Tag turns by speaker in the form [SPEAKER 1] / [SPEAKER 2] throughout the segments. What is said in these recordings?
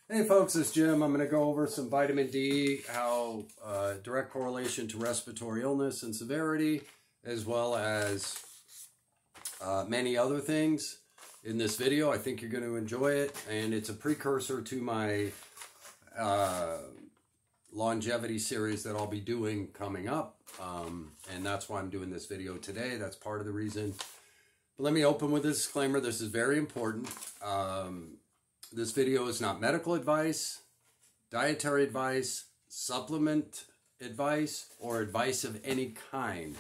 [SPEAKER 1] Hey folks, it's Jim. I'm going to go over some vitamin D, how direct correlation to respiratory illness and severity, as well as many other things in this video. I think you're going to enjoy it, and it's a precursor to my longevity series that I'll be doing coming up, and that's why I'm doing this video today. That's part of the reason. But let me open with a disclaimer. This is very important. This video is not medical advice, dietary advice, supplement advice, or advice of any kind.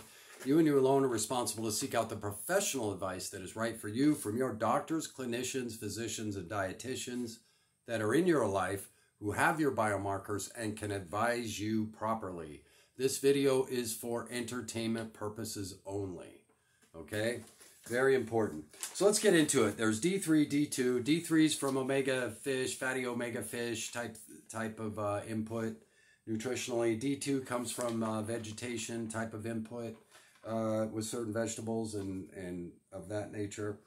[SPEAKER 1] You and you alone are responsible to seek out the professional advice that is right for you from your doctors, clinicians, physicians, and dietitians that are in your life who have your biomarkers and can advise you properly. This video is for entertainment purposes only. Okay? Very important. So let's get into it. There's D3, D2. D3 is from omega fish, fatty omega fish type of input nutritionally. D2 comes from vegetation type of input with certain vegetables and of that nature.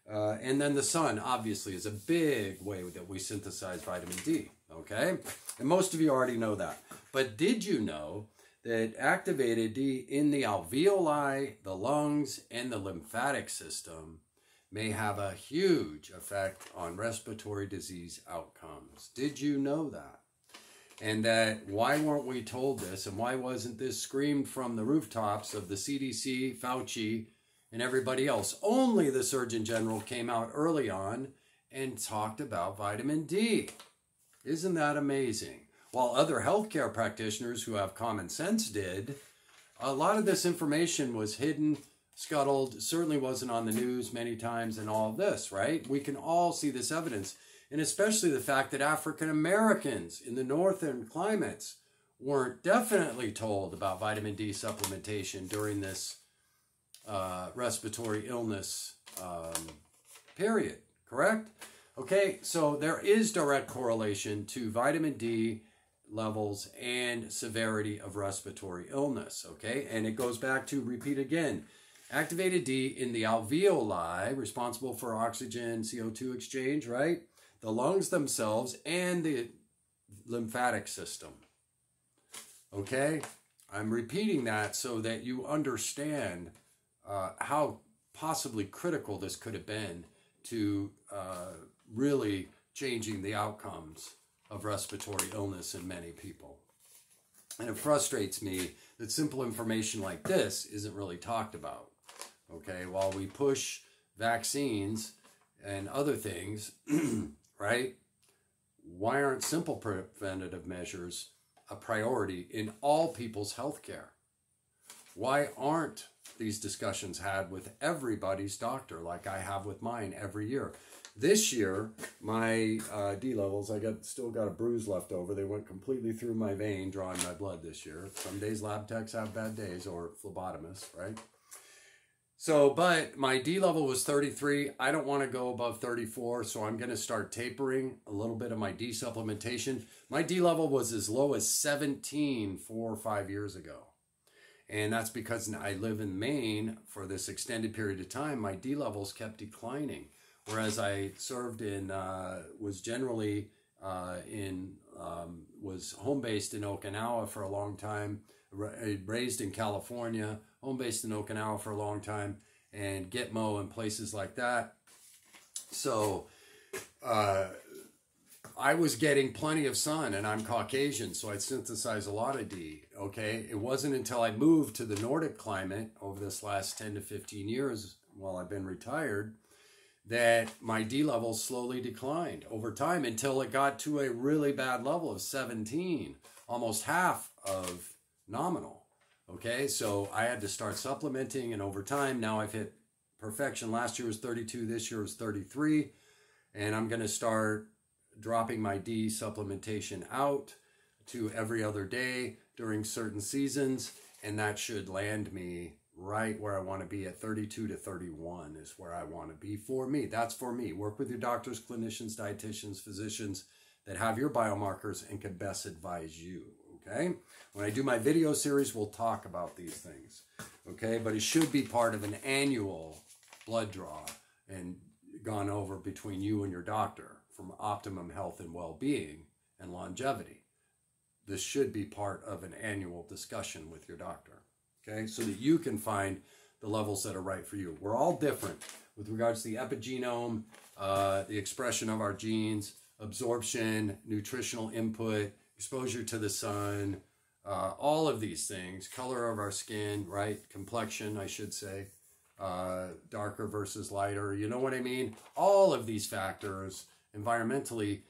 [SPEAKER 1] And then the sun, obviously, is a big way that we synthesize vitamin D. Okay? And most of you already know that. But did you know that activated D in the alveoli, the lungs, and the lymphatic system may have a huge effect on respiratory disease outcomes? Did you know that? And that why weren't we told this, and why wasn't this screamed from the rooftops of the CDC, Fauci, and everybody else? Only the Surgeon General came out early on and talked about vitamin D. Isn't that amazing? While other healthcare practitioners who have common sense did, a lot of this information was hidden, scuttled, certainly wasn't on the news many times, and all this, right? We can all see this evidence, and especially the fact that African Americans in the northern climates weren't definitely told about vitamin D supplementation during this respiratory illness period, correct? Okay, so there is direct correlation to vitamin D levels and severity of respiratory illness, okay? And it goes back to, repeat again, activated D in the alveoli, responsible for oxygen, CO2 exchange, right? The lungs themselves and the lymphatic system, okay? I'm repeating that so that you understand how possibly critical this could have been to really changing the outcomes of respiratory illness in many people. And it frustrates me that simple information like this isn't really talked about. Okay, while we push vaccines and other things, right? Why aren't simple preventative measures a priority in all people's health care? Why aren't these discussions had with everybody's doctor like I have with mine every year? This year, my D levels, still got a bruise left over. They went completely through my vein, drawing my blood this year. Some days lab techs have bad days, or phlebotomists, right? So, but my D level was 33. I don't want to go above 34, so I'm going to start tapering a little bit of my D supplementation. My D level was as low as 17 4 or 5 years ago. And that's because I live in Maine for this extended period of time. My D levels kept declining. Whereas I served in, was generally was home-based in Okinawa for a long time, raised in California, home-based in Okinawa for a long time, and Gitmo and places like that. So I was getting plenty of sun, and I'm Caucasian, so I'd synthesize a lot of D, okay? It wasn't until I moved to the Nordic climate over this last 10 to 15 years while I've been retired that my D levels slowly declined over time until it got to a really bad level of 17, almost half of nominal. Okay, so I had to start supplementing, and over time, now I've hit perfection. Last year was 32, this year was 33, and I'm going to start dropping my D supplementation out to every other day during certain seasons, and that should land me right where I want to be at 32 to 31 is where I want to be for me. That's for me. Work with your doctors, clinicians, dietitians, physicians that have your biomarkers and can best advise you, okay? When I do my video series, we'll talk about these things, okay? But it should be part of an annual blood draw and gone over between you and your doctor from optimum health and well-being and longevity. This should be part of an annual discussion with your doctor, okay? So that you can find the levels that are right for you. We're all different with regards to the epigenome, the expression of our genes, absorption, nutritional input, exposure to the sun, all of these things, color of our skin, right? Complexion, I should say, darker versus lighter, you know what I mean? All of these factors environmentally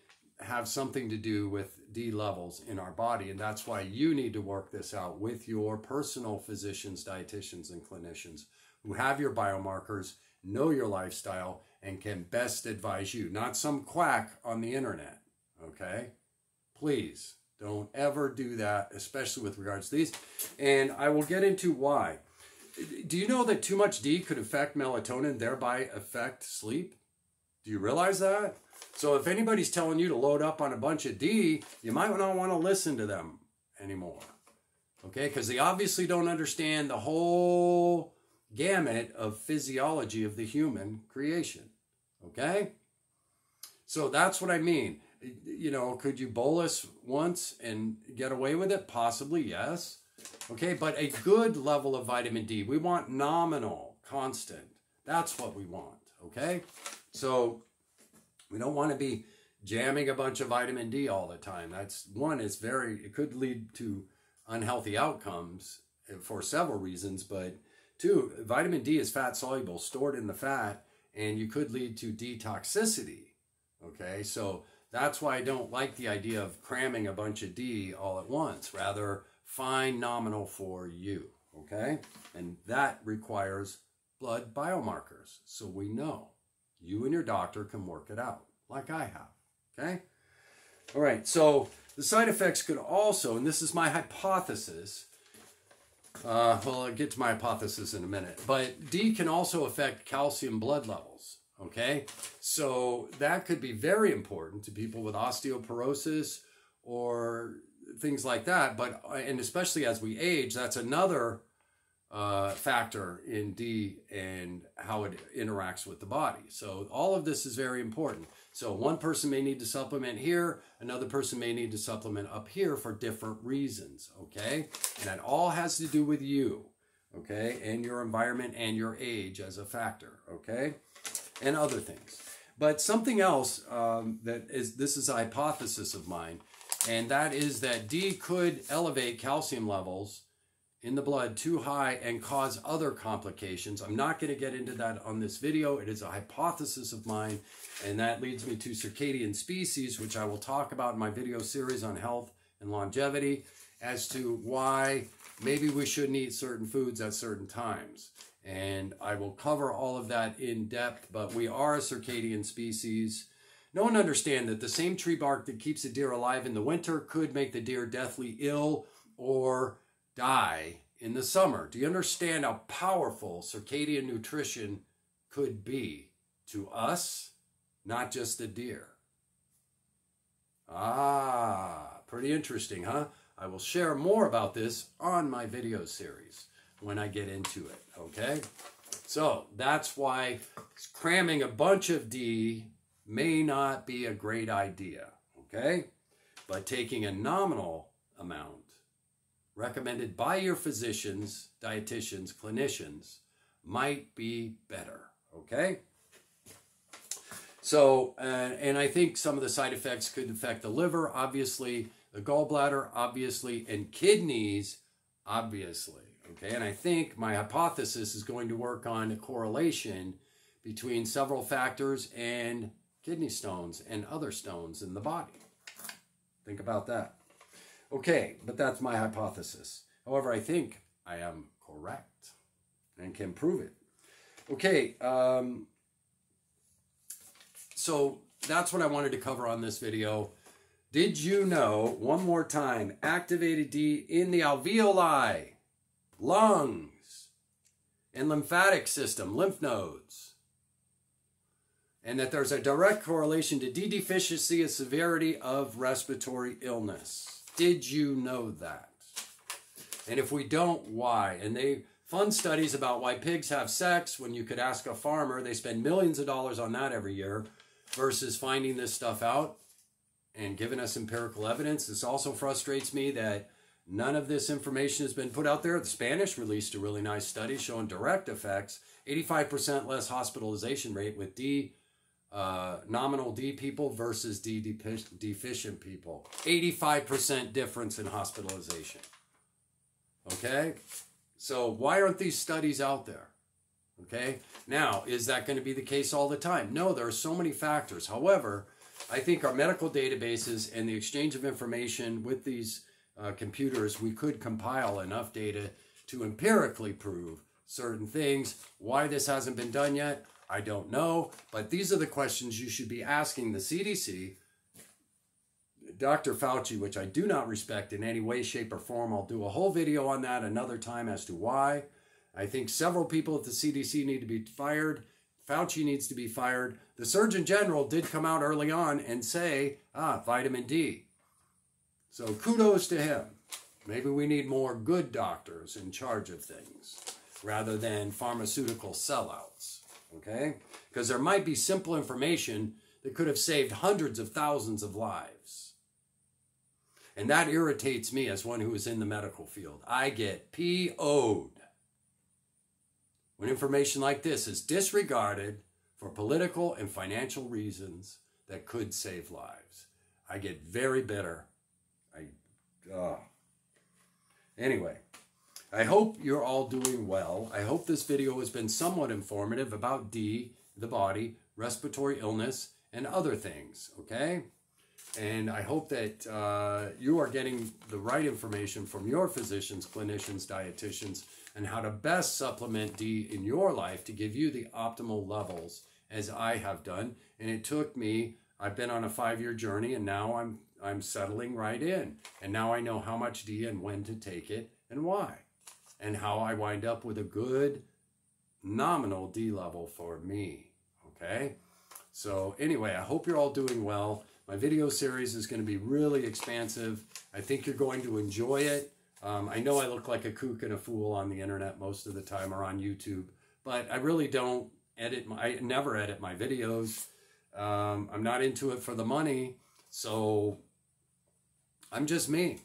[SPEAKER 1] have something to do with D levels in our body, and that's why you need to work this out with your personal physicians, dietitians, and clinicians who have your biomarkers, know your lifestyle, and can best advise you, not some quack on the internet, okay? Please don't ever do that, especially with regards to these, and I will get into why. Do you know that too much D could affect melatonin, thereby affect sleep? Do you realize that? So if anybody's telling you to load up on a bunch of D, you might not want to listen to them anymore. Okay? Because they obviously don't understand the whole gamut of physiology of the human creation. Okay? So that's what I mean. You know, could you bolus once and get away with it? Possibly, yes. Okay, but a good level of vitamin D. We want nominal, constant. That's what we want. Okay? So we don't want to be jamming a bunch of vitamin D all the time. That's one, it could lead to unhealthy outcomes for several reasons, but two, vitamin D is fat soluble, stored in the fat, and you could lead to detoxicity. Okay, so that's why I don't like the idea of cramming a bunch of D all at once. Rather, find nominal for you. Okay, and that requires blood biomarkers, so we know. You and your doctor can work it out, like I have, okay? All right, so the side effects could also, and this is my hypothesis, well, I'll get to my hypothesis in a minute, but D can also affect calcium blood levels, okay? So that could be very important to people with osteoporosis or things like that, and especially as we age, that's another factor in D and how it interacts with the body. So all of this is very important. So one person may need to supplement here, another person may need to supplement up here for different reasons, okay? And that all has to do with you, okay? And your environment and your age as a factor, okay? And other things. But something else this is a hypothesis of mine, and that is that D could elevate calcium levels in the blood too high and cause other complications. I'm not going to get into that on this video. It is a hypothesis of mine, and that leads me to circadian species, which I will talk about in my video series on health and longevity, as to why maybe we shouldn't eat certain foods at certain times. And I will cover all of that in depth, but we are a circadian species. No one understands that the same tree bark that keeps a deer alive in the winter could make the deer deathly ill or die in the summer. Do you understand how powerful circadian nutrition could be to us, not just the deer? Pretty interesting, huh? I will share more about this on my video series when I get into it, okay? So that's why cramming a bunch of D may not be a great idea, okay? But taking a nominal amount recommended by your physicians, dietitians, clinicians, might be better, okay? So, and I think some of the side effects could affect the liver, obviously, the gallbladder, obviously, and kidneys, obviously, okay? And I think my hypothesis is going to work on a correlation between several factors and kidney stones and other stones in the body. Think about that. Okay, but that's my hypothesis. However, I think I am correct and can prove it. Okay, so that's what I wanted to cover on this video. Did you know, one more time, activated D in the alveoli, lungs, and lymphatic system, lymph nodes, and that there's a direct correlation to D deficiency and severity of respiratory illness. Did you know that? And if we don't, why? And they fund studies about why pigs have sex when you could ask a farmer. They spend millions of dollars on that every year. versus finding this stuff out and giving us empirical evidence. This also frustrates me that none of this information has been put out there. The Spanish released a really nice study showing direct effects, 85% less hospitalization rate with nominal D people versus D deficient people. 85% difference in hospitalization. Okay? So why aren't these studies out there? Okay? Now, is that going to be the case all the time? No, there are so many factors. However, I think our medical databases and the exchange of information with these computers, we could compile enough data to empirically prove certain things. Why this hasn't been done yet, I don't know. But these are the questions you should be asking the CDC, Dr. Fauci, which I do not respect in any way, shape, or form. I'll do a whole video on that another time as to why. I think several people at the CDC need to be fired. Fauci needs to be fired. The Surgeon General did come out early on and say, vitamin D. So kudos to him. Maybe we need more good doctors in charge of things rather than pharmaceutical sellouts, okay? Because there might be simple information that could have saved hundreds of thousands of lives. And that irritates me as one who is in the medical field. I get PO'd when information like this is disregarded for political and financial reasons that could save lives. I get very bitter. Anyway, I hope you're all doing well. I hope this video has been somewhat informative about D, the body, respiratory illness, and other things, okay? And I hope that you are getting the right information from your physicians, clinicians, dietitians, and how to best supplement D in your life to give you the optimal levels as I have done. And it took me, I've been on a 5-year journey, and now I'm settling right in. And now I know how much D and when to take it and why. And how I wind up with a good nominal D level for me, okay? So anyway, I hope you're all doing well. My video series is going to be really expansive. I think you're going to enjoy it. I know I look like a kook and a fool on the internet most of the time or on YouTube, but I really don't I never edit my videos. I'm not into it for the money, so I'm just me.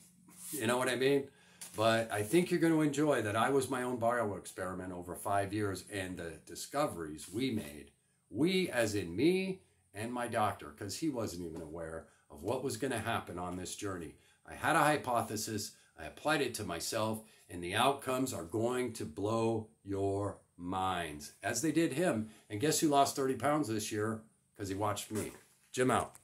[SPEAKER 1] You know what I mean? But I think you're going to enjoy that I was my own bio experiment over 5 years, and the discoveries we made, we as in me and my doctor, because he wasn't even aware of what was going to happen on this journey. I had a hypothesis, I applied it to myself, and the outcomes are going to blow your minds, as they did him. And guess who lost 30 pounds this year? Because he watched me. Jim out.